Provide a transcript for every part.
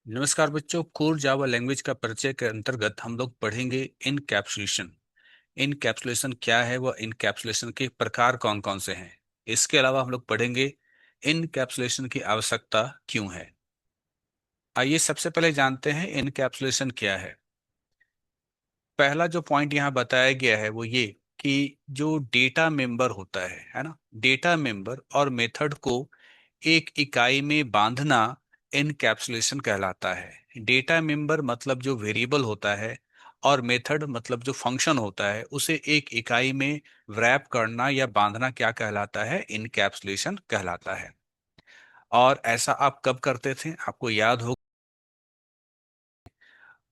नमस्कार बच्चों, core Java language का परिचय के अंतर्गत हम लोग पढ़ेंगे इनकैप्सुलेशन। इनकैप्सुलेशन क्या है, वह इनकैप्सुलेशन के प्रकार कौन कौन से हैं। इसके अलावा हम लोग पढ़ेंगे इनकैप्सुलेशन की आवश्यकता क्यों है। आइए सबसे पहले जानते हैं इनकैप्सुलेशन क्या है। पहला जो पॉइंट यहाँ बताया गया है वो ये कि जो डेटा मेंबर होता है ना, डेटा मेंबर और मेथड को एक इकाई में बांधना इनकैप्सुलेशन कहलाता है। डेटा मेंबर मतलब जो वेरिएबल होता है और मेथड मतलब जो फंक्शन होता है, उसे एक इकाई में रैप करना या बांधना क्या कहलाता है, इनकैप्सुलेशन कहलाता है। और ऐसा आप कब करते थे, आपको याद हो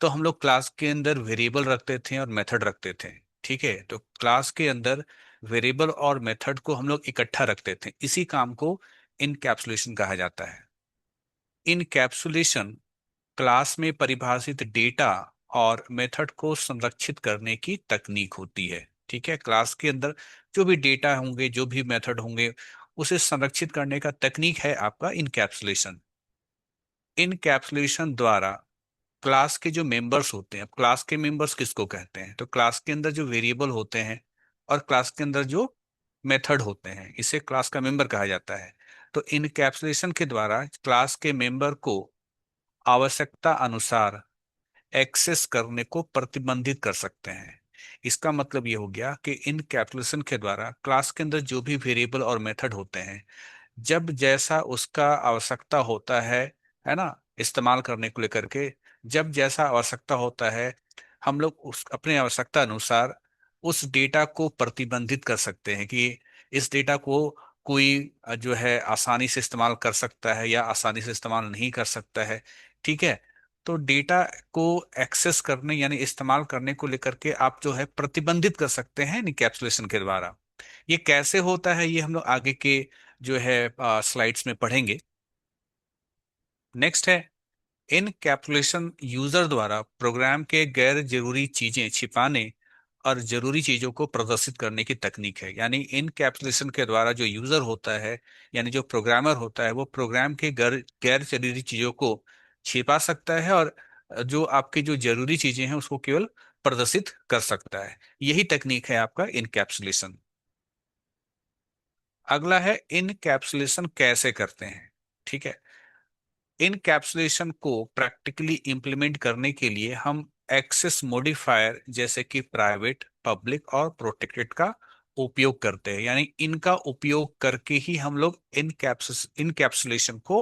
तो हम लोग क्लास के अंदर वेरिएबल रखते थे और मेथड रखते थे। ठीक है, तो क्लास के अंदर वेरिएबल और मेथड को हम लोग इकट्ठा रखते थे। इसी काम को इनकैप्सुलेशन कहा जाता है। इनकैप्सुलेशन क्लास में परिभाषित डेटा और मेथड को संरक्षित करने की तकनीक होती है। ठीक है, क्लास के अंदर जो भी डेटा होंगे, जो भी मेथड होंगे, उसे संरक्षित करने का तकनीक है आपका इनकैप्सुलेशन। इनकैप्सुलेशन द्वारा क्लास के जो मेंबर्स होते हैं, अब क्लास के मेंबर्स किसको कहते हैं, तो क्लास के अंदर जो वेरिएबल होते हैं और क्लास के अंदर जो मेथड होते हैं, इसे क्लास का मेंबर कहा जाता है। तो इनकैप्सुलेशन के द्वारा क्लास के मेंबर को आवश्यकता अनुसार एक्सेस करने को प्रतिबंधित कर सकते हैं। इसका मतलब ये हो गया कि इनकैप्सुलेशन के द्वारा क्लास के अंदर जो भी वेरिएबल और मेथड होते हैं, जब जैसा उसका आवश्यकता होता है ना, इस्तेमाल करने को लेकर के जब जैसा आवश्यकता होता है, हम लोग उस अपने आवश्यकता अनुसार उस डेटा को प्रतिबंधित कर सकते हैं कि इस डेटा को कोई जो है आसानी से इस्तेमाल कर सकता है या आसानी से इस्तेमाल नहीं कर सकता है। ठीक है, तो डेटा को एक्सेस करने यानी इस्तेमाल करने को लेकर के आप जो है प्रतिबंधित कर सकते हैं इनकैप्सुलेशन के द्वारा। ये कैसे होता है, ये हम लोग आगे के जो है स्लाइड्स में पढ़ेंगे। नेक्स्ट है इनकैप्सुलेशन यूजर द्वारा प्रोग्राम के गैर जरूरी चीजें छिपाने और जरूरी चीजों को प्रदर्शित करने की तकनीक है। यानी इनकैप्सुलेशन के द्वारा जो यूजर होता है, यानी जो प्रोग्रामर होता है, वो प्रोग्राम के गैर गैर जरूरी चीजों को छिपा सकता है और जो आपकी जो जरूरी चीजें हैं उसको केवल प्रदर्शित कर सकता है। यही तकनीक है आपका इनकैप्सुलेशन। अगला है इनकैप्सुलेशन कैसे करते हैं। ठीक है, इनकैप्सुलेशन को प्रैक्टिकली इंप्लीमेंट करने के लिए हम एक्सेस मॉडिफायर जैसे कि प्राइवेट, पब्लिक और प्रोटेक्टेड का उपयोग करते हैं। यानी इनका उपयोग करके ही हम लोग इनकैप्सुलेशन को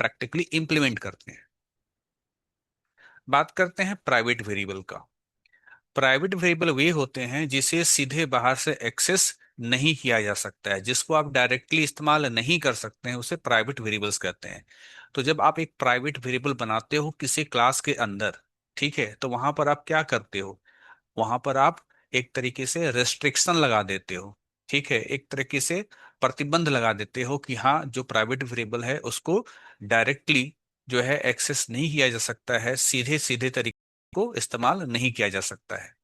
प्रैक्टिकली इंप्लीमेंट करते हैं। बात करते हैं प्राइवेट वेरिएबल का। प्राइवेट वेरिएबल वे होते हैं जिसे सीधे बाहर से एक्सेस नहीं किया जा सकता है, जिसको आप डायरेक्टली इस्तेमाल नहीं कर सकते हैं, उसे प्राइवेट वेरिएबल्स कहते हैं। तो जब आप एक प्राइवेट वेरिएबल बनाते हो किसी क्लास के अंदर, ठीक है, तो वहां पर आप क्या करते हो, वहां पर आप एक तरीके से रेस्ट्रिक्शन लगा देते हो। ठीक है, एक तरीके से प्रतिबंध लगा देते हो कि हाँ, जो प्राइवेट वेरिएबल है उसको डायरेक्टली जो है एक्सेस नहीं किया जा सकता है, सीधे सीधे तरीके को इस्तेमाल नहीं किया जा सकता है।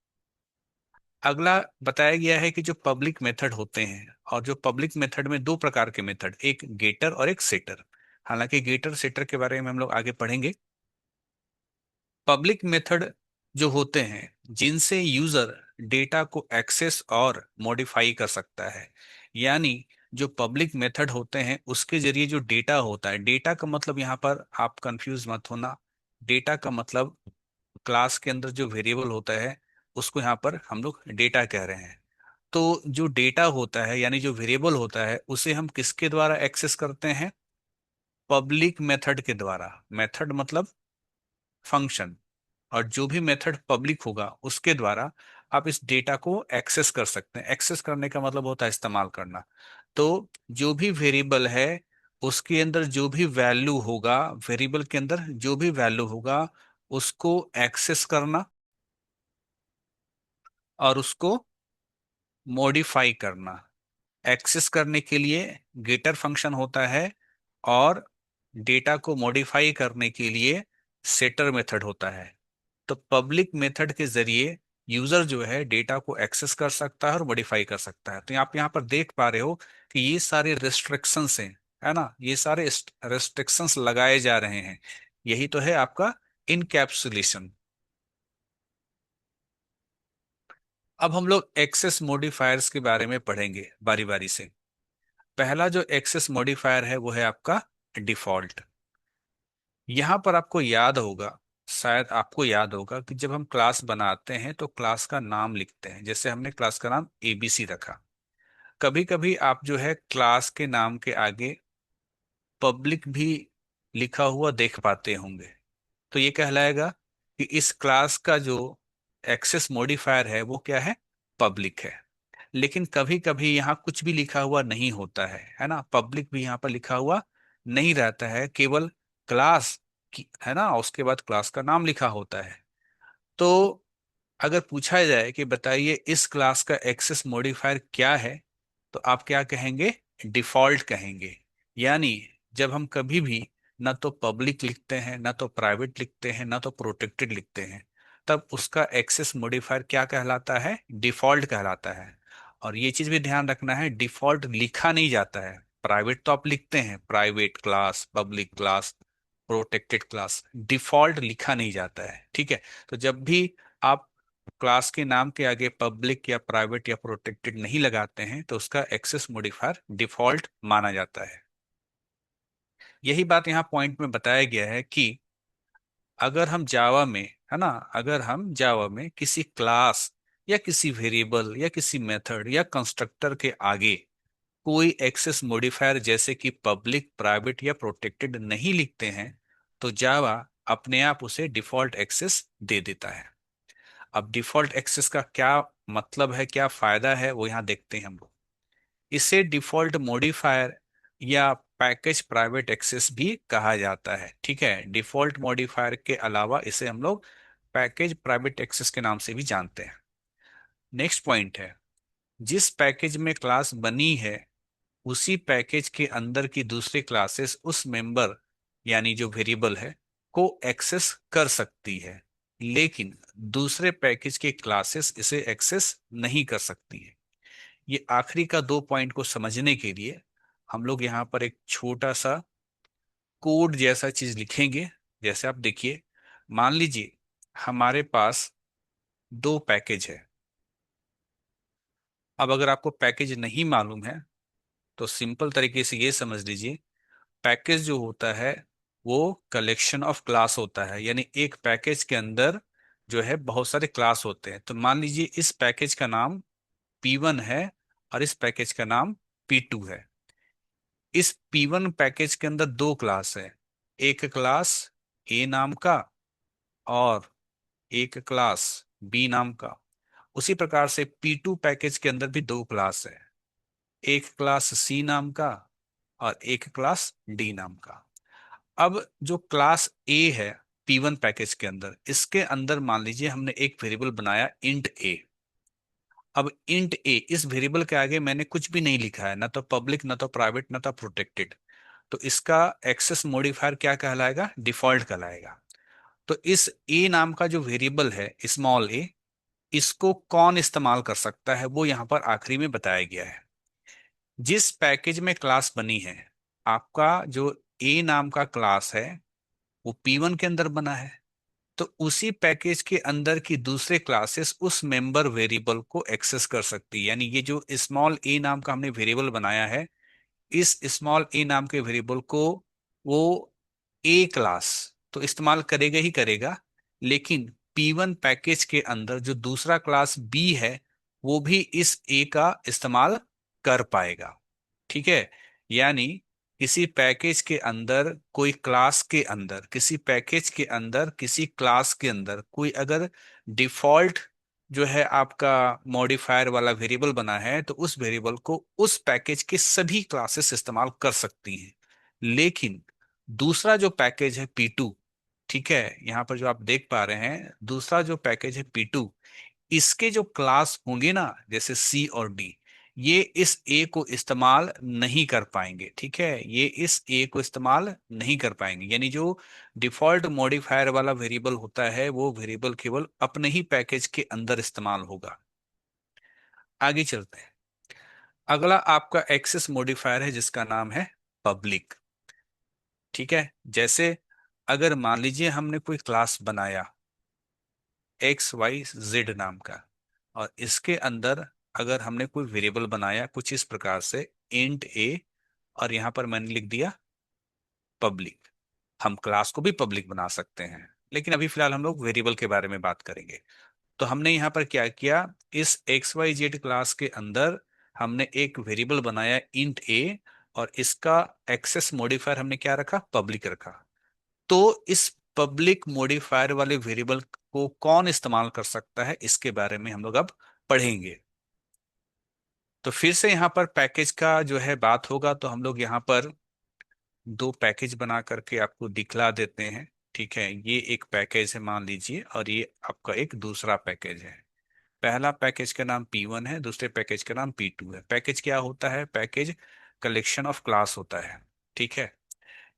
अगला बताया गया है कि जो पब्लिक मेथड होते हैं, और जो पब्लिक मेथड में दो प्रकार के मेथड, एक गेटर और एक सेटर। हालांकि गेटर सेटर के बारे में हम लोग आगे पढ़ेंगे। पब्लिक मेथड जो होते हैं जिनसे यूजर डेटा को एक्सेस और मॉडिफाई कर सकता है। यानी जो पब्लिक मेथड होते हैं उसके जरिए जो डेटा होता है, डेटा का मतलब यहाँ पर आप कंफ्यूज मत होना, डेटा का मतलब क्लास के अंदर जो वेरिएबल होता है उसको यहाँ पर हम लोग डेटा कह रहे हैं। तो जो डेटा होता है यानी जो वेरिएबल होता है उसे हम किसके द्वारा एक्सेस करते हैं, पब्लिक मेथड के द्वारा। मेथड मतलब फंक्शन, और जो भी मेथड पब्लिक होगा उसके द्वारा आप इस डेटा को एक्सेस कर सकते हैं। एक्सेस करने का मतलब होता है इस्तेमाल करना। तो जो भी वेरिएबल है उसके अंदर जो भी वैल्यू होगा, वेरिएबल के अंदर जो भी वैल्यू होगा उसको एक्सेस करना और उसको मॉडिफाई करना। एक्सेस करने के लिए गेटर फंक्शन होता है और डेटा को मॉडिफाई करने के लिए सेटर मेथड होता है। तो पब्लिक मेथड के जरिए यूजर जो है डेटा को एक्सेस कर सकता है और मॉडिफाई कर सकता है। तो आप यहाँ पर देख पा रहे हो कि ये सारे रेस्ट्रिक्शंस हैं, है ना, ये सारे रेस्ट्रिक्शंस लगाए जा रहे हैं। यही तो है आपका इनकैप्सुलेशन। अब हम लोग एक्सेस मॉडिफायर्स के बारे में पढ़ेंगे बारी बारी से। पहला जो एक्सेस मॉडिफायर है वो है आपका डिफॉल्ट। यहां पर आपको याद होगा, शायद आपको याद होगा कि जब हम क्लास बनाते हैं तो क्लास का नाम लिखते हैं, जैसे हमने क्लास का नाम एबीसी रखा। कभी कभी आप जो है क्लास के नाम के आगे पब्लिक भी लिखा हुआ देख पाते होंगे, तो ये कहलाएगा कि इस क्लास का जो एक्सेस मॉडिफायर है वो क्या है, पब्लिक है। लेकिन कभी कभी यहाँ कुछ भी लिखा हुआ नहीं होता है ना, पब्लिक भी यहाँ पर लिखा हुआ नहीं रहता है, केवल क्लास की है ना, उसके बाद क्लास का नाम लिखा होता है। तो अगर पूछा जाए कि बताइए इस क्लास का एक्सेस मॉडिफायर क्या है, तो आप क्या कहेंगे, डिफॉल्ट कहेंगे। यानी जब हम कभी भी ना तो पब्लिक लिखते हैं, ना तो प्राइवेट लिखते हैं, ना तो प्रोटेक्टेड लिखते हैं, तब उसका एक्सेस मॉडिफायर क्या कहलाता है, डिफॉल्ट कहलाता है। और ये चीज भी ध्यान रखना है, डिफॉल्ट लिखा नहीं जाता है। प्राइवेट तो आप लिखते हैं, private class, public class, protected class, default लिखा नहीं जाता है, ठीक है। तो जब भी आप क्लास के नाम के आगे पब्लिक या प्राइवेट या प्रोटेक्टेड नहीं लगाते हैं तो उसका एक्सेस मॉडिफायर डिफॉल्ट माना जाता है। यही बात यहाँ पॉइंट में बताया गया है कि अगर हम जावा में, है ना, अगर हम जावा में किसी क्लास या किसी वेरिएबल या किसी मेथड या कंस्ट्रक्टर के आगे कोई एक्सेस मॉडिफायर जैसे कि पब्लिक, प्राइवेट या प्रोटेक्टेड नहीं लिखते हैं, तो जावा अपने आप उसे डिफॉल्ट एक्सेस दे देता है। अब डिफॉल्ट एक्सेस का क्या मतलब है, क्या फायदा है, वो यहाँ देखते हैं हम लोग। इसे डिफॉल्ट मॉडिफायर या पैकेज प्राइवेट एक्सेस भी कहा जाता है, ठीक है। डिफॉल्ट मॉडिफायर के अलावा इसे हम लोग पैकेज प्राइवेट एक्सेस के नाम से भी जानते हैं। नेक्स्ट पॉइंट है, जिस पैकेज में क्लास बनी है उसी पैकेज के अंदर की दूसरी क्लासेस उस मेंबर, यानी जो वेरिएबल है, को एक्सेस कर सकती है, लेकिन दूसरे पैकेज की क्लासेस इसे एक्सेस नहीं कर सकती है। ये आखिरी का दो पॉइंट को समझने के लिए हम लोग यहाँ पर एक छोटा सा कोड जैसा चीज लिखेंगे। जैसे आप देखिए, मान लीजिए हमारे पास दो पैकेज है। अब अगर आपको पैकेज नहीं मालूम है तो सिंपल तरीके से ये समझ लीजिए, पैकेज जो होता है वो कलेक्शन ऑफ क्लास होता है। यानी एक पैकेज के अंदर जो है बहुत सारे क्लास होते हैं। तो मान लीजिए इस पैकेज का नाम P1 है और इस पैकेज का नाम P2 है। इस P1 पैकेज के अंदर दो क्लास है, एक क्लास A नाम का और एक क्लास B नाम का। उसी प्रकार से P2 पैकेज के अंदर भी दो क्लास है, एक क्लास C नाम का और एक क्लास D नाम का। अब जो क्लास A है P1 पैकेज के अंदर, इसके अंदर मान लीजिए हमने एक वेरिएबल बनाया इंट A। अब इंट A, इस वेरिएबल के आगे मैंने कुछ भी नहीं लिखा है, ना तो पब्लिक, ना तो प्राइवेट, ना तो प्रोटेक्टेड। तो इसका एक्सेस मॉडिफायर क्या कहलाएगा, डिफॉल्ट कहलाएगा। तो इस A नाम का जो वेरिएबल है स्मॉल a, इसको कौन इस्तेमाल कर सकता है वो यहाँ पर आखिरी में बताया गया है। जिस पैकेज में क्लास बनी है, आपका जो A नाम का क्लास है वो P1 के अंदर बना है, तो उसी पैकेज के अंदर की दूसरे क्लासेस उस मेंबर वेरिएबल को एक्सेस कर सकती है। यानी ये जो स्मॉल ए नाम का हमने वेरिएबल बनाया है, इस स्मॉल ए नाम के वेरिएबल को वो ए क्लास तो इस्तेमाल करेगा ही करेगा, लेकिन P1 पैकेज के अंदर जो दूसरा क्लास बी है वो भी इस ए का इस्तेमाल कर पाएगा, ठीक है। यानी किसी पैकेज के अंदर कोई क्लास के अंदर, किसी पैकेज के अंदर किसी क्लास के अंदर कोई अगर डिफॉल्ट जो है आपका मॉडिफायर वाला वेरिएबल बना है, तो उस वेरिएबल को उस पैकेज के सभी क्लासेस इस्तेमाल कर सकती हैं। लेकिन दूसरा जो पैकेज है P2, ठीक है, यहाँ पर जो आप देख पा रहे हैं दूसरा जो पैकेज है P2, इसके जो क्लास होंगे ना जैसे C और D, ये इस A को इस्तेमाल नहीं कर पाएंगे, ठीक है। ये इस A को इस्तेमाल नहीं कर पाएंगे। यानी जो डिफॉल्ट मॉडिफायर वाला वेरिएबल होता है वो वेरिएबल केवल अपने ही पैकेज के अंदर इस्तेमाल होगा। आगे चलते हैं। अगला आपका एक्सेस मॉडिफायर है जिसका नाम है पब्लिक, ठीक है। जैसे अगर मान लीजिए हमने कोई क्लास बनाया XYZ नाम का, और इसके अंदर अगर हमने कोई वेरिएबल बनाया कुछ इस प्रकार से इंट ए, और यहां पर मैंने लिख दिया पब्लिक। हम क्लास को भी पब्लिक बना सकते हैं, लेकिन अभी फिलहाल हम लोग वेरिएबल के बारे में बात करेंगे। तो हमने यहाँ पर क्या किया, इस XYZ क्लास के अंदर हमने एक वेरिएबल बनाया इंट ए, और इसका एक्सेस मॉडिफायर हमने क्या रखा, पब्लिक रखा। तो इस पब्लिक मॉडिफायर वाले वेरिएबल को कौन इस्तेमाल कर सकता है, इसके बारे में हम लोग अब पढ़ेंगे। तो फिर से यहाँ पर पैकेज का जो है बात होगा, तो हम लोग यहाँ पर दो पैकेज बना करके आपको दिखला देते हैं। ठीक है, ये एक पैकेज है मान लीजिए, और ये आपका एक दूसरा पैकेज है। पहला पैकेज का नाम P1 है, दूसरे पैकेज का नाम P2 है। पैकेज क्या होता है, पैकेज कलेक्शन ऑफ क्लास होता है। ठीक है,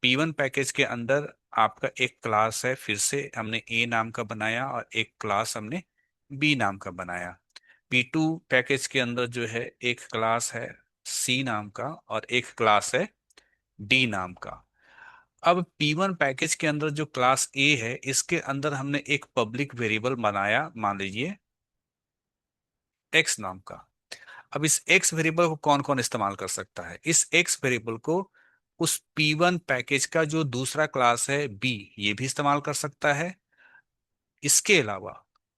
P1 पैकेज के अंदर आपका एक क्लास है, फिर से हमने A नाम का बनाया, और एक क्लास हमने B नाम का बनाया। P2 पैकेज के अंदर जो है एक क्लास है C नाम का, और एक क्लास है D नाम का। अब P1 पैकेज के अंदर जो क्लास A है, इसके अंदर हमने एक पब्लिक वेरिएबल बनाया, मान लीजिए X नाम का। अब इस X वेरिएबल को कौन कौन इस्तेमाल कर सकता है, इस X वेरिएबल को उस P1 पैकेज का जो दूसरा क्लास है B, ये भी इस्तेमाल कर सकता है। इसके अलावा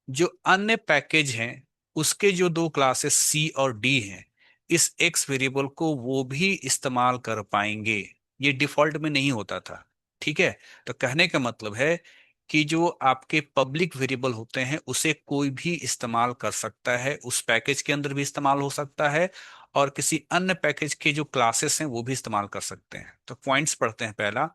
जो अन्य पैकेज हैं, उसके जो दो क्लासेस C और D हैं, इस X वेरिएबल को वो भी इस्तेमाल कर पाएंगे। ये डिफॉल्ट में नहीं होता था। ठीक है, तो कहने का मतलब है कि जो आपके पब्लिक वेरिएबल होते हैं उसे कोई भी इस्तेमाल कर सकता है, उस पैकेज के अंदर भी इस्तेमाल हो सकता है, और किसी अन्य पैकेज के जो क्लासेस हैं वो भी इस्तेमाल कर सकते हैं। तो पॉइंट्स पढ़ते हैं। पहला,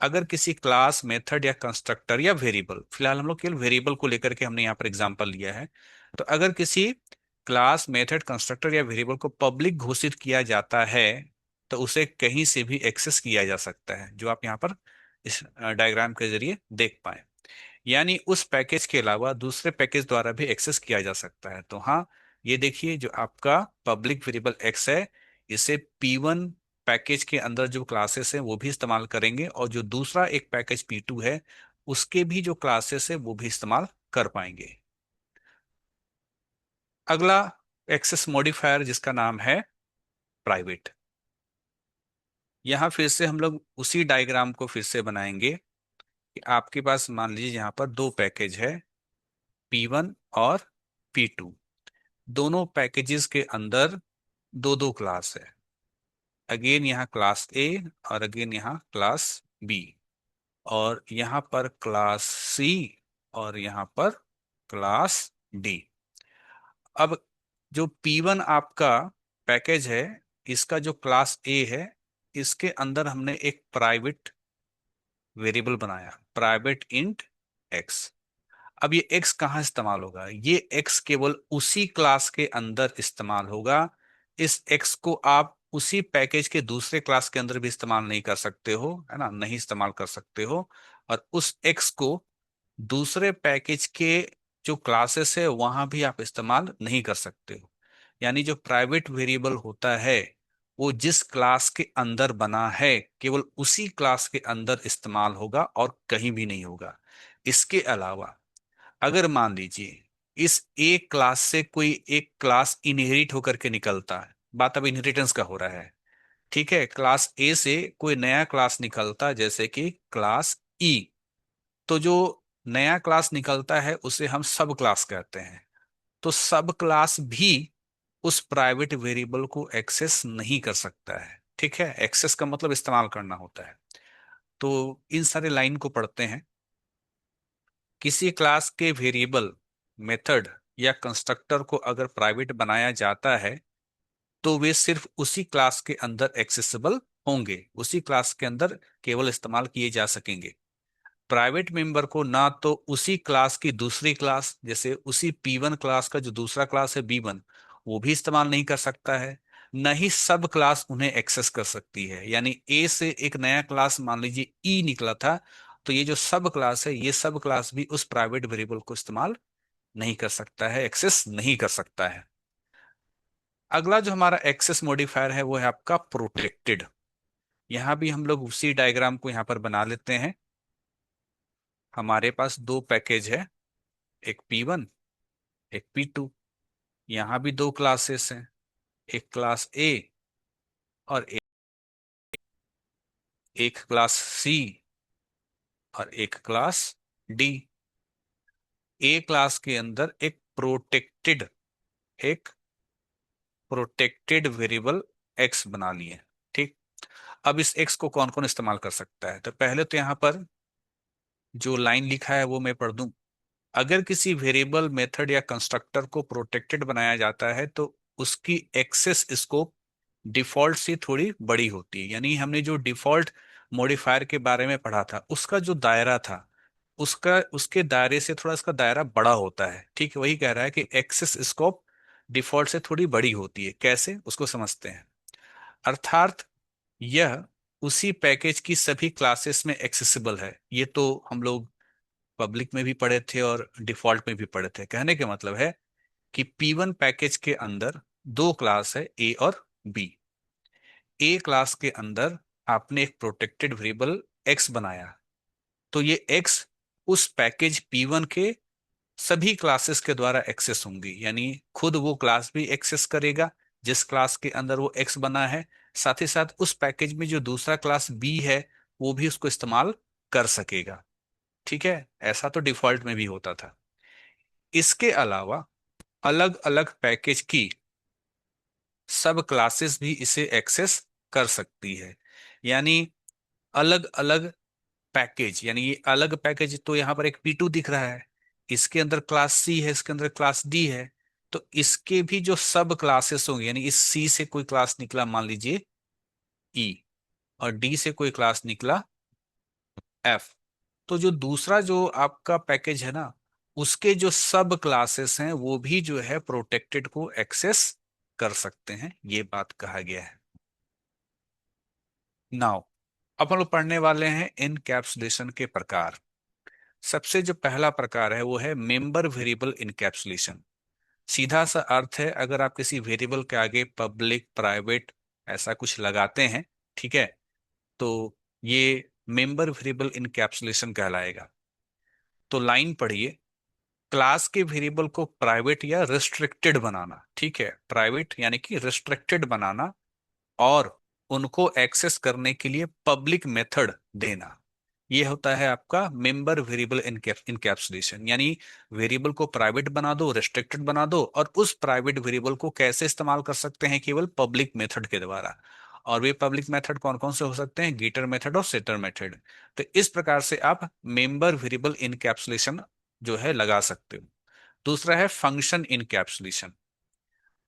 अगर किसी क्लास, मेथड या कंस्ट्रक्टर या वेरिएबल, फिलहाल हम लोग केवल वेरिएबल को लेकर के हमने यहाँ पर एग्जांपल लिया है। तो अगर किसी क्लास, मेथड, कंस्ट्रक्टर या वेरिएबल को पब्लिक घोषित किया जाता है, तो उसे कहीं से भी एक्सेस किया जा सकता है, जो आप यहाँ पर इस डायग्राम के जरिए देख पाए। यानी उस पैकेज के अलावा दूसरे पैकेज द्वारा भी एक्सेस किया जा सकता है। तो हाँ, ये देखिए जो आपका पब्लिक वेरिएबल एक्स है, इसे P1 पैकेज के अंदर जो क्लासेस हैं वो भी इस्तेमाल करेंगे, और जो दूसरा एक पैकेज P2 है, उसके भी जो क्लासेस है वो भी इस्तेमाल कर पाएंगे। अगला एक्सेस मॉडिफायर जिसका नाम है प्राइवेट। यहाँ फिर से हम लोग उसी डायग्राम को फिर से बनाएंगे कि आपके पास मान लीजिए यहाँ पर दो पैकेज है P1 और P2। दोनों पैकेजेस के अंदर दो दो क्लास है। अगेन यहाँ क्लास ए, और अगेन यहाँ क्लास बी, और यहाँ पर क्लास सी, और यहाँ पर क्लास डी। अब जो P1 आपका पैकेज है, इसका जो क्लास ए है, इसके अंदर हमने एक प्राइवेट वेरिएबल बनाया, प्राइवेट इंट एक्स। अब ये x कहाँ इस्तेमाल होगा, ये x केवल उसी क्लास के अंदर इस्तेमाल होगा। इस x को आप उसी पैकेज के दूसरे क्लास के अंदर भी इस्तेमाल नहीं कर सकते हो, है ना, नहीं इस्तेमाल कर सकते हो। और उस x को दूसरे पैकेज के जो क्लासेस है वहां भी आप इस्तेमाल नहीं कर सकते हो। यानी जो प्राइवेट वेरिएबल होता है, वो जिस क्लास के अंदर बना है, केवल उसी क्लास के अंदर इस्तेमाल होगा और कहीं भी नहीं होगा। इसके अलावा अगर मान लीजिए इस एक क्लास से कोई एक क्लास इनहेरिट होकर के निकलता है, बात अब इनहेरिटेंस का हो रहा है। ठीक है, क्लास ए से कोई नया क्लास निकलता है, जैसे कि क्लास ई। तो जो नया क्लास निकलता है उसे हम सब क्लास कहते हैं। तो सब क्लास भी उस प्राइवेट वेरिएबल को एक्सेस नहीं कर सकता है। ठीक है, एक्सेस का मतलब इस्तेमाल करना होता है। तो इन सारे लाइन को पढ़ते हैं। किसी क्लास के वेरिएबल, मेथड या कंस्ट्रक्टर को अगर प्राइवेट बनाया जाता है, तो वे सिर्फ उसी क्लास के अंदर एक्सेसिबल होंगे, उसी क्लास के अंदर केवल इस्तेमाल किए जा सकेंगे। प्राइवेट मेंबर को ना तो उसी क्लास की दूसरी क्लास, जैसे उसी P1 क्लास का जो दूसरा क्लास है B1, वो भी इस्तेमाल नहीं कर सकता है, न ही सब क्लास उन्हें एक्सेस कर सकती है। यानी ए से एक नया क्लास मान लीजिए ई निकला था, तो ये जो सब क्लास है, ये सब क्लास भी उस प्राइवेट वेरिएबल को इस्तेमाल नहीं कर सकता है, एक्सेस नहीं कर सकता है। अगला जो हमारा एक्सेस मॉडिफायर है वो है आपका प्रोटेक्टेड। यहां भी हम लोग उसी डायग्राम को यहां पर बना लेते हैं। हमारे पास दो पैकेज है, एक P1 एक P2। यहाँ भी दो क्लासेस हैं, एक क्लास ए और एक क्लास सी और एक क्लास डी। ए क्लास के अंदर एक प्रोटेक्टेड वेरिएबल एक्स बना लिए। ठीक। अब इस एक्स को कौन कौन इस्तेमाल कर सकता है? तो पहले तो यहाँ पर जो लाइन लिखा है वो मैं पढ़ दूं। अगर किसी वेरिएबल मेथड या कंस्ट्रक्टर को प्रोटेक्टेड बनाया जाता है तो उसकी एक्सेस स्कोप डिफॉल्ट से थोड़ी बड़ी होती है। यानी हमने जो डिफॉल्ट मॉडिफायर के बारे में पढ़ा था उसका जो दायरा था, उसका उसके दायरे से थोड़ा इसका दायरा बड़ा होता है। ठीक है, वही कह रहा है कि एक्सेस स्कोप डिफॉल्ट से थोड़ी बड़ी होती है। कैसे, उसको समझते हैं। अर्थात यह उसी पैकेज की सभी क्लासेस में एक्सेसिबल है। ये तो हम लोग पब्लिक में भी पढ़े थे और डिफॉल्ट में भी पढ़े थे। कहने का मतलब है कि P1 पैकेज के अंदर दो क्लास है, ए और बी। ए क्लास के अंदर आपने एक प्रोटेक्टेड वेरिएबल एक्स बनाया, तो ये एक्स उस पैकेज P1 के सभी क्लासेस के द्वारा एक्सेस होंगी। यानी खुद वो क्लास भी एक्सेस करेगा जिस क्लास के अंदर वो एक्स बना है, साथ ही साथ उस पैकेज में जो दूसरा क्लास बी है वो भी उसको इस्तेमाल कर सकेगा। ठीक है, ऐसा तो डिफॉल्ट में भी होता था। इसके अलावा अलग अलग पैकेज की सब क्लासेस भी इसे एक्सेस कर सकती है। यानी अलग अलग पैकेज, यानी ये अलग पैकेज, तो यहाँ पर एक P2 दिख रहा है, इसके अंदर क्लास सी है, इसके अंदर क्लास डी है। तो इसके भी जो सब क्लासेस होंगे, यानी इस सी से कोई क्लास निकला मान लीजिए ई, और डी से कोई क्लास निकला एफ, तो जो दूसरा जो आपका पैकेज है ना, उसके जो सब क्लासेस हैं वो भी जो है प्रोटेक्टेड को एक्सेस कर सकते हैं। ये बात कहा गया है। नाउ अब हम लोग पढ़ने वाले हैं इनकैप्सुलेशन के प्रकार। सबसे जो पहला प्रकार है वो है मेंबर वेरिएबल इनकैप्सुलेशन। सीधा सा अर्थ है, अगर आप किसी वेरिएबल के आगे पब्लिक प्राइवेट ऐसा कुछ लगाते हैं, ठीक है, तो ये मेंबर वेरिएबल इनकैप्सुलेशन कहलाएगा। तो लाइन पढ़िए। क्लास के वेरिएबल को प्राइवेट या रिस्ट्रिक्टेड बनाना, ठीक है, प्राइवेट यानी कि रिस्ट्रिक्टेड बनाना, और उनको एक्सेस करने के लिए पब्लिक मेथड देना, ये होता है आपका मेंबर वेरिएबल इनकैप्सुलेशन। यानी वेरिएबल को प्राइवेट बना दो, रिस्ट्रिक्टेड बना दो, और उस प्राइवेट वेरिएबल को कैसे इस्तेमाल कर सकते हैं? केवल पब्लिक मेथड के द्वारा। और वे पब्लिक मेथड कौन कौन से हो सकते हैं? गेटर मेथड और सेटर मेथड। तो इस प्रकार से आप मेंबर वेरिएबल इनकैप्सुलेशन जो है लगा सकते हो। दूसरा है फंक्शन इनकैप्सुलेशन।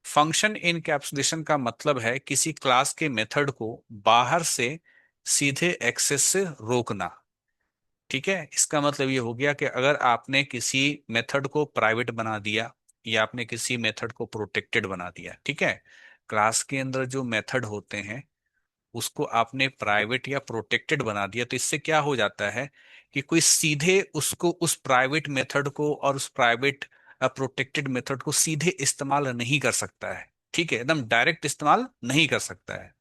फंक्शन इनकैप्सुलेशन का मतलब है किसी क्लास के मेथड को बाहर से सीधे एक्सेस से रोकना। ठीक है, इसका मतलब ये हो गया कि अगर आपने किसी मेथड को प्राइवेट बना दिया या आपने किसी मेथड को प्रोटेक्टेड बना दिया, ठीक है, क्लास के अंदर जो मेथड होते हैं उसको आपने प्राइवेट या प्रोटेक्टेड बना दिया, तो इससे क्या हो जाता है कि कोई सीधे उसको, उस प्राइवेट मेथड को और उस प्राइवेट प्रोटेक्टेड मेथड को सीधे इस्तेमाल नहीं कर सकता है। ठीक है, एकदम डायरेक्ट इस्तेमाल नहीं कर सकता है,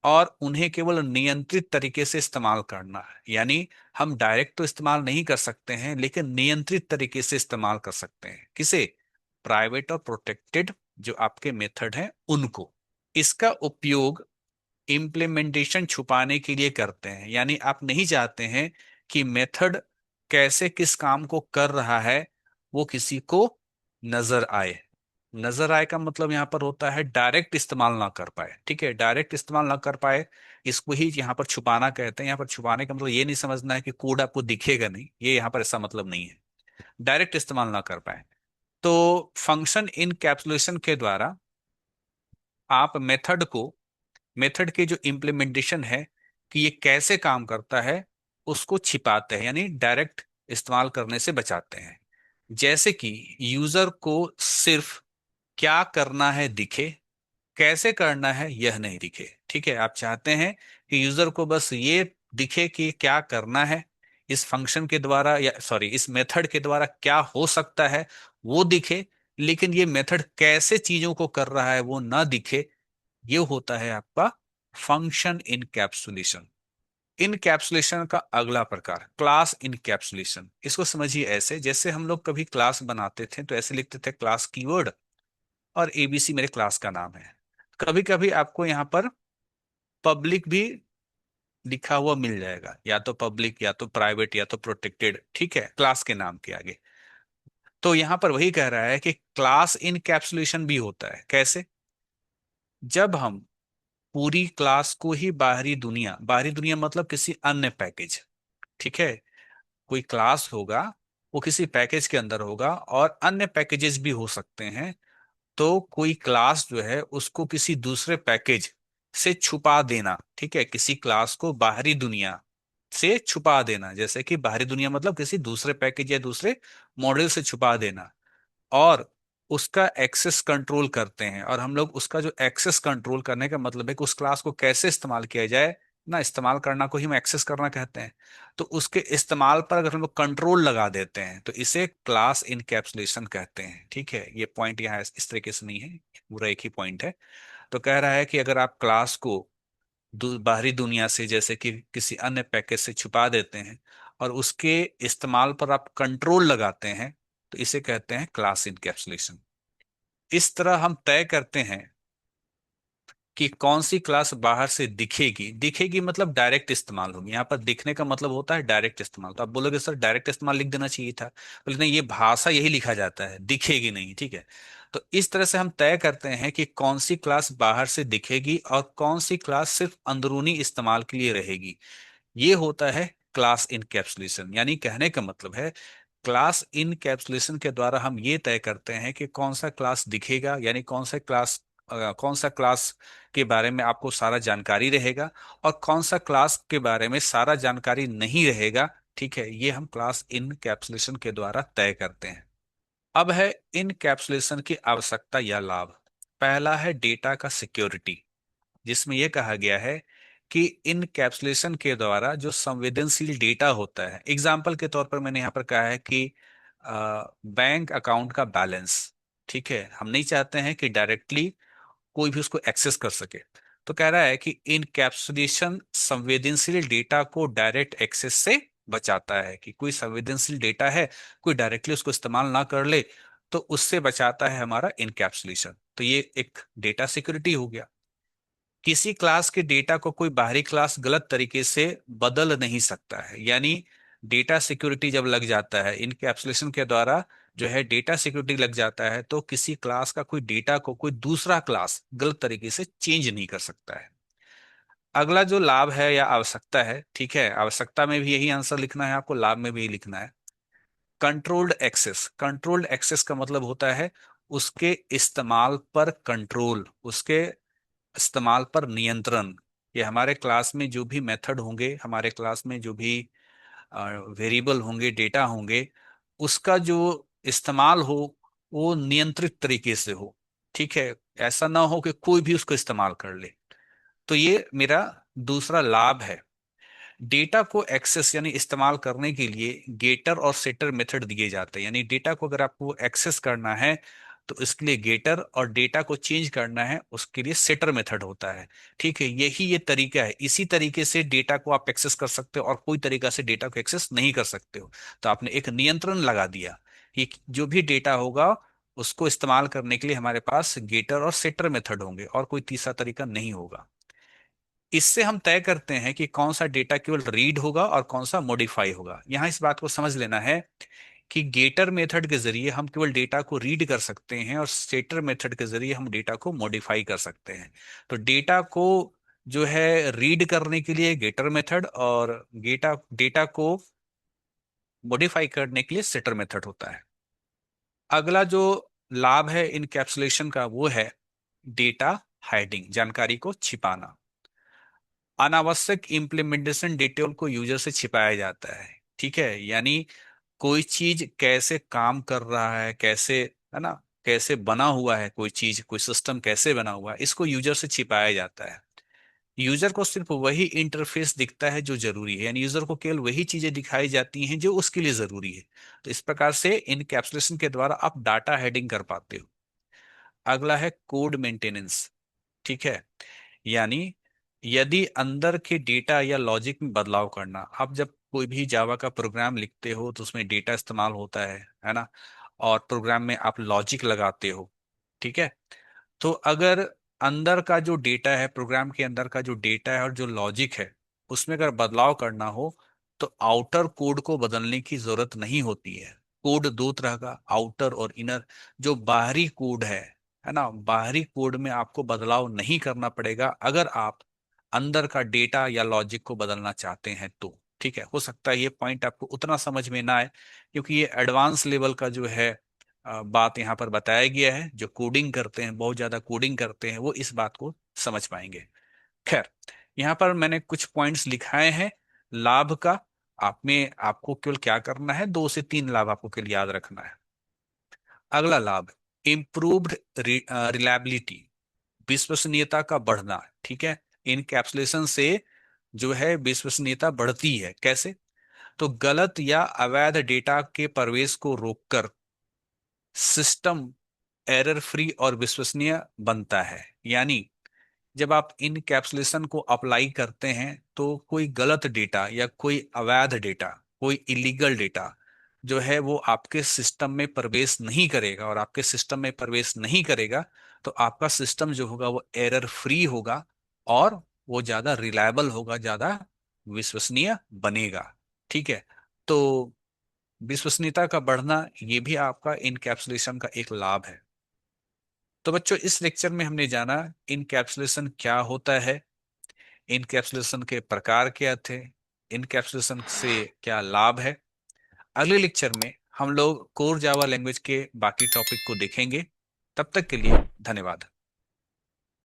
और उन्हें केवल नियंत्रित तरीके से इस्तेमाल करना है। यानी हम डायरेक्ट तो इस्तेमाल नहीं कर सकते हैं, लेकिन नियंत्रित तरीके से इस्तेमाल कर सकते हैं। किसे? प्राइवेट और प्रोटेक्टेड जो आपके मेथड हैं उनको। इसका उपयोग इम्प्लीमेंटेशन छुपाने के लिए करते हैं। यानी आप नहीं चाहते हैं कि मेथड कैसे किस काम को कर रहा है वो किसी को नजर आए। नजर आए का मतलब यहाँ पर होता है डायरेक्ट इस्तेमाल ना कर पाए। ठीक है, डायरेक्ट इस्तेमाल ना कर पाए, इसको ही यहाँ पर छुपाना कहते हैं। यहाँ पर छुपाने का मतलब ये नहीं समझना है कि कोड आपको दिखेगा नहीं, ये यहाँ पर ऐसा मतलब नहीं है। डायरेक्ट इस्तेमाल ना कर पाए। तो फंक्शन इनकैप्सुलेशन के द्वारा आप मेथड के जो इम्प्लीमेंटेशन है कि ये कैसे काम करता है उसको छिपाते हैं, यानी डायरेक्ट इस्तेमाल करने से बचाते हैं। जैसे कि यूजर को सिर्फ क्या करना है दिखे, कैसे करना है यह नहीं दिखे। ठीक है, आप चाहते हैं कि यूजर को बस ये दिखे कि क्या करना है, इस फंक्शन के द्वारा या सॉरी इस मेथड के द्वारा क्या हो सकता है वो दिखे, लेकिन ये मेथड कैसे चीजों को कर रहा है वो ना दिखे। ये होता है आपका फंक्शन इनकैप्सुलेशन। इनकैप्सुलेशन का अगला प्रकार क्लास इनकैप्सुलेशन। इसको समझिए ऐसे, जैसे हम लोग कभी क्लास बनाते थे तो ऐसे लिखते थे क्लास कीवर्ड और एबीसी मेरे क्लास का नाम है। कभी कभी आपको यहाँ पर पब्लिक भी लिखा हुआ मिल जाएगा, या तो पब्लिक या तो प्राइवेट या तो प्रोटेक्टेड, ठीक है, क्लास के नाम के आगे। तो यहाँ पर वही कह रहा है कि क्लास इनकैप्सुलेशन भी होता है। कैसे? जब हम पूरी क्लास को ही बाहरी दुनिया मतलब किसी अन्य पैकेज, ठीक है, कोई क्लास होगा वो किसी पैकेज के अंदर होगा और अन्य पैकेजेस भी हो सकते हैं। तो कोई क्लास जो है उसको किसी दूसरे पैकेज से छुपा देना, ठीक है, किसी क्लास को बाहरी दुनिया से छुपा देना, जैसे कि बाहरी दुनिया मतलब किसी दूसरे पैकेज या दूसरे मॉडल से छुपा देना, और उसका एक्सेस कंट्रोल करते हैं। और हम लोग उसका जो एक्सेस कंट्रोल करने का मतलब है कि उस क्लास को कैसे इस्तेमाल किया जाए ना, इस्तेमाल करना को ही हम एक्सेस करना कहते हैं। तो उसके इस्तेमाल पर अगर हम लोग कंट्रोल लगा देते हैं तो इसे क्लास इनकैप्सुलेशन कहते हैं। ठीक है, ये पॉइंट यहाँ इस तरीके से नहीं है, पूरा एक ही पॉइंट है। तो कह रहा है कि अगर आप क्लास को बाहरी दुनिया से जैसे कि किसी अन्य पैकेज से छुपा देते हैं और उसके इस्तेमाल पर आप कंट्रोल लगाते हैं तो इसे कहते हैं क्लास इनकैप्सुलेशन। इस तरह हम तय करते हैं कि कौन सी क्लास बाहर से दिखेगी। दिखेगी मतलब डायरेक्ट इस्तेमाल होगी। यहाँ पर दिखने का मतलब होता है डायरेक्ट इस्तेमाल। तो आप बोलोगे सर डायरेक्ट इस्तेमाल लिख देना चाहिए था, बोले नहीं, ये भाषा यही लिखा जाता है, दिखेगी नहीं, ठीक है। तो इस तरह से हम तय करते हैं कि कौन सी क्लास बाहर से दिखेगी और कौन सी क्लास सिर्फ अंदरूनी इस्तेमाल के लिए रहेगी। ये होता है क्लास इनकैप्सुलेशन। यानी कहने का मतलब है क्लास इनकैप्सुलेशन के द्वारा हम ये तय करते हैं कि कौन सा क्लास दिखेगा, यानी कौन सा क्लास के बारे में आपको सारा जानकारी रहेगा और कौन सा क्लास के बारे में सारा जानकारी नहीं रहेगा। ठीक है, ये हम क्लास इनकैप्सुलेशन के द्वारा तय करते हैं। अब है इनकैप्सुलेशन की आवश्यकता या लाभ। पहला है डेटा का सिक्योरिटी, जिसमें यह कहा गया है कि इनकैप्सुलेशन के द्वारा जो संवेदनशील डेटा होता है, एग्जाम्पल के तौर पर मैंने यहाँ पर कहा है कि बैंक अकाउंट का बैलेंस, ठीक है, हम नहीं चाहते हैं कि डायरेक्टली कोई भी उसको एक्सेस कर सके। तो कह रहा है कि इनकैप्सुलेशन संवेदनशील डेटा को डायरेक्ट एक्सेस से बचाता है, कि कोई संवेदनशील डेटा है कोई डायरेक्टली उसको इस्तेमाल ना कर ले, तो उससे बचाता है हमारा इनकैप्सुलेशन। तो ये एक डेटा सिक्योरिटी हो गया। किसी क्लास के डेटा को कोई बाहरी क्लास गलत तरीके से बदल नहीं सकता है। यानी डेटा सिक्योरिटी जब लग जाता है इनकैप्सुलेशन के द्वारा, जो है डेटा सिक्योरिटी लग जाता है, तो किसी क्लास का कोई डेटा को कोई दूसरा क्लास गलत तरीके से चेंज नहीं कर सकता है। अगला जो लाभ है या आवश्यकता है, ठीक है, आवश्यकता में भी यही आंसर लिखना है आपको, लाभ में भी यही लिखना है। Controlled access. कंट्रोल्ड एक्सेस का मतलब होता है उसके इस्तेमाल पर कंट्रोल, उसके इस्तेमाल पर नियंत्रण। ये हमारे क्लास में जो भी मेथड होंगे, हमारे क्लास में जो भी वेरिएबल होंगे, डेटा होंगे, उसका जो इस्तेमाल हो वो नियंत्रित तरीके से हो। ठीक है, ऐसा ना हो कि कोई भी उसको इस्तेमाल कर ले। तो ये मेरा दूसरा लाभ है। डेटा को एक्सेस यानी इस्तेमाल करने के लिए गेटर और सेटर मेथड दिए जाते हैं। यानी डेटा को अगर आपको एक्सेस करना है तो इसके लिए गेटर, और डेटा को चेंज करना है उसके लिए सेटर मेथड होता है। ठीक है, यही ये तरीका है। इसी तरीके से डेटा को आप एक्सेस कर सकते हो और कोई तरीका से डेटा को एक्सेस नहीं कर सकते हो। तो आपने एक नियंत्रण लगा दिया कि जो भी डेटा होगा उसको इस्तेमाल करने के लिए हमारे पास गेटर और सेटर मेथड होंगे और कोई तीसरा तरीका नहीं होगा। इससे हम तय करते हैं कि कौन सा डेटा केवल रीड होगा और कौन सा मॉडिफाई होगा। यहां इस बात को समझ लेना है कि गेटर मेथड के जरिए हम केवल डेटा को रीड कर सकते हैं और सेटर मेथड के जरिए हम डेटा को मॉडिफाई कर सकते हैं। तो डेटा को जो है रीड करने के लिए गेटर मेथड, और डेटा डेटा को मॉडिफाई करने के लिए सेटर मेथड होता है। अगला जो लाभ है इनकैप्सुलेशन का वो है डेटा हाइडिंग, जानकारी को छिपाना। अनावश्यक इम्प्लीमेंटेशन डिटेल को यूजर से छिपाया जाता है। ठीक है, यानी कोई चीज कैसे काम कर रहा है, कैसे, है ना, कैसे बना हुआ है कोई चीज, कोई सिस्टम कैसे बना हुआ है, इसको यूजर से छिपाया जाता है। यूजर को सिर्फ वही इंटरफेस दिखता है जो जरूरी है, यानी यूजर को केवल वही चीजें दिखाई जाती हैं जो उसके लिए जरूरी है। तो इस प्रकार से इनकैप्सुलेशन के द्वारा आप डाटा हेडिंग कर पाते हो। अगला है कोड मेंटेनेंस। ठीक है, यानी यदि अंदर के डेटा या लॉजिक में बदलाव करना, आप जब कोई भी जावा का प्रोग्राम लिखते हो तो उसमें डेटा इस्तेमाल होता है ना, और प्रोग्राम में आप लॉजिक लगाते हो, ठीक है। तो अगर अंदर का जो डेटा है, प्रोग्राम के अंदर का जो डेटा है और जो लॉजिक है, उसमें अगर बदलाव करना हो तो आउटर कोड को बदलने की जरूरत नहीं होती है। कोड दो तरह का, आउटर और इनर। जो बाहरी कोड है ना, बाहरी कोड में आपको बदलाव नहीं करना पड़ेगा अगर आप अंदर का डेटा या लॉजिक को बदलना चाहते हैं तो। ठीक है, हो सकता है ये पॉइंट आपको उतना समझ में ना आए, क्योंकि ये एडवांस लेवल का जो है बात यहाँ पर बताया गया है। जो कोडिंग करते हैं, बहुत ज्यादा कोडिंग करते हैं, वो इस बात को समझ पाएंगे। खैर, यहाँ पर मैंने कुछ पॉइंट्स लिखाए हैं लाभ का। आप में आपको केवल क्या करना है, 2 से 3 लाभ आपको केवल याद रखना है। अगला लाभ, इम्प्रूव्ड रिलायबिलिटी, विश्वसनीयता का बढ़ना। ठीक है, इनकैप्सुलेशन से जो है विश्वसनीयता बढ़ती है। कैसे? तो गलत या अवैध डेटा के प्रवेश को रोककर सिस्टम एरर फ्री और विश्वसनीय बनता है। यानी जब आप इनकैप्सुलेशन को अप्लाई करते हैं तो कोई गलत डेटा या कोई अवैध डेटा, कोई इलीगल डेटा जो है वो आपके सिस्टम में प्रवेश नहीं करेगा, और आपके सिस्टम में प्रवेश नहीं करेगा तो आपका सिस्टम जो होगा वो एरर फ्री होगा, और वो ज्यादा रिलायबल होगा, ज्यादा विश्वसनीय बनेगा। ठीक है, तो विश्वसनीयता का बढ़ना ये भी आपका इनकैप्सुलेशन का एक लाभ है। तो बच्चों, इस लेक्चर में हमने जाना इनकैप्सुलेशन क्या होता है, इनकैप्सुलेशन के प्रकार क्या थे, इनकैप्सुलेशन से क्या लाभ है। अगले लेक्चर में हम लोग कोर जावा लैंग्वेज के बाकी टॉपिक को देखेंगे। तब तक के लिए धन्यवाद।